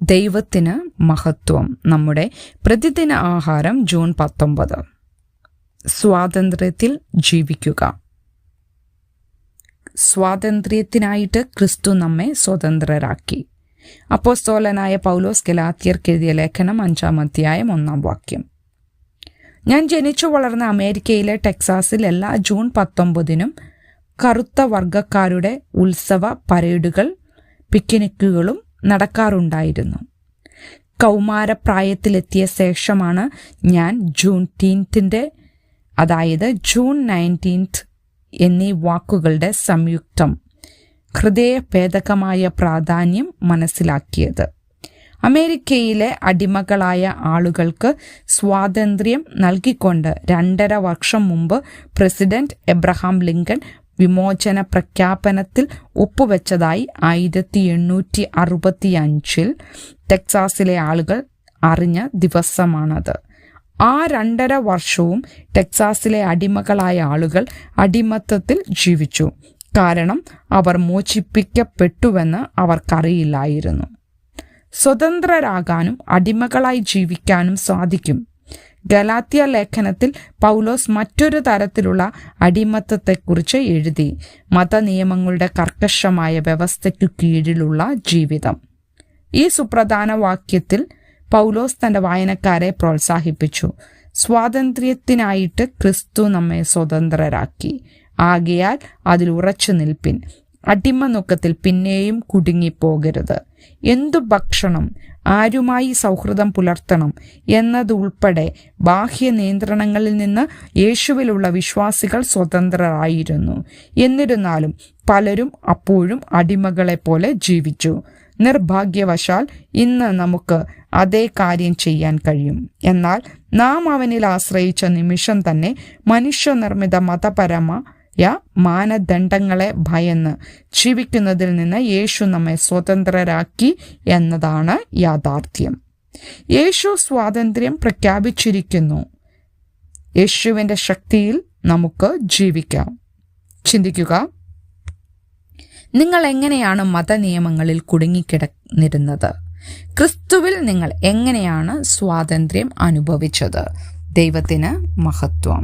ദൈവത്തിന് മഹത്വം. നമ്മുടെ പ്രതിദിന ആഹാരം ജൂൺ 19. സ്വാതന്ത്ര്യത്തിൽ ജീവിക്കുക. സ്വാതന്ത്ര്യത്തിനായിട്ട് ക്രിസ്തു നമ്മെ സ്വതന്ത്രരാക്കി. അപ്പോസ്തലനായ പൗലോസ് ഗലാത്യർക്ക് എഴുതിയ ലേഖനം 5-ാം അധ്യായം 1-ാം വാക്യം. ഞാൻ ജനിച്ചു വളർന്ന അമേരിക്കയിലെ ടെക്സാസിൽ എല്ലാ ജൂൺ 19-നും കറുത്ത വർഗക്കാരുടെ ഉത്സവ പരേഡുകൾ, പിക്നിക്കുകളും നടക്കാറുണ്ടായിരുന്നു. കൗമാരപ്രായത്തിലെത്തിയ ശേഷമാണ് ഞാൻ ജൂൺടീൻത്തിൻ്റെ, അതായത് ജൂൺ 19 എന്നീ വാക്കുകളുടെ സംയുക്തം ഹൃദയഭേദകമായ പ്രാധാന്യം മനസ്സിലാക്കിയത്. അമേരിക്കയിലെ അടിമകളായ ആളുകൾക്ക് സ്വാതന്ത്ര്യം നൽകിക്കൊണ്ട് 2.5 വർഷം മുമ്പ് പ്രസിഡന്റ് എബ്രഹാം ലിങ്കൺ വിമോചന പ്രഖ്യാപനത്തിൽ ഒപ്പുവെച്ചതായി 1865 ടെക്സാസിലെ ആളുകൾ അറിഞ്ഞ ദിവസമാണത്. ആ 2.5 വർഷവും ടെക്സാസിലെ അടിമകളായ ആളുകൾ അടിമത്തത്തിൽ ജീവിച്ചു. കാരണം അവർ മോചിപ്പിക്കപ്പെട്ടുവെന്ന് അവർക്കറിയില്ലായിരുന്നു. സ്വതന്ത്രരാകാനും അടിമകളായി ജീവിക്കാനും സാധിക്കും. ഗലാത്യ ലേഖനത്തിൽ പൗലോസ് മറ്റൊരു തരത്തിലുള്ള അടിമത്തത്തെക്കുറിച്ച് എഴുതി. മതനിയമങ്ങളുടെ കർക്കശമായ വ്യവസ്ഥയ്ക്കു കീഴിലുള്ള ജീവിതം. ഈ സുപ്രധാന വാക്യത്തിൽ പൗലോസ് തൻ്റെ വായനക്കാരെ പ്രോത്സാഹിപ്പിച്ചു. സ്വാതന്ത്ര്യത്തിനായിട്ട് ക്രിസ്തു നമ്മെ സ്വതന്ത്രരാക്കി. ആകയാൽ അതിൽ ഉറച്ചു നിൽപ്പിൻ. അടിമനുക്കത്തിൽ പിന്നെയും കുടുങ്ങിപ്പോകരുത്. എന്തു ഭക്ഷണം, ആരുമായി സൗഹൃദം പുലർത്തണം എന്നതുൾപ്പെടെ ബാഹ്യ നിയന്ത്രണങ്ങളിൽ നിന്ന് യേശുവിലുള്ള വിശ്വാസികൾ സ്വതന്ത്രരായിരുന്നു. എന്നിരുന്നാലും പലരും അപ്പോഴും അടിമകളെപ്പോലെ ജീവിച്ചു. നിർഭാഗ്യവശാൽ ഇന്ന് നമുക്ക് അതേ കാര്യം ചെയ്യാൻ കഴിയും. എന്നാൽ നാം അവനിൽ ആശ്രയിച്ച നിമിഷം തന്നെ മനുഷ്യനിർമ്മിത മതപരമായ മാനദണ്ഡങ്ങളെ ഭയന്ന് ജീവിക്കുന്നതിൽ നിന്ന് യേശു നമ്മെ സ്വതന്ത്രരാക്കി എന്നതാണ് യാഥാർത്ഥ്യം. യേശു സ്വാതന്ത്ര്യം പ്രഖ്യാപിച്ചിരിക്കുന്നു. യേശുവിൻ്റെ ശക്തിയിൽ നമുക്ക് ജീവിക്കാം. ചിന്തിക്കുക, നിങ്ങൾ എങ്ങനെയാണ് മതനിയമങ്ങളിൽ കുടുങ്ങിക്കിടന്നിരുന്നത്? ക്രിസ്തുവിൽ നിങ്ങൾ എങ്ങനെയാണ് സ്വാതന്ത്ര്യം അനുഭവിച്ചത്? ദൈവത്തിന് മഹത്വം.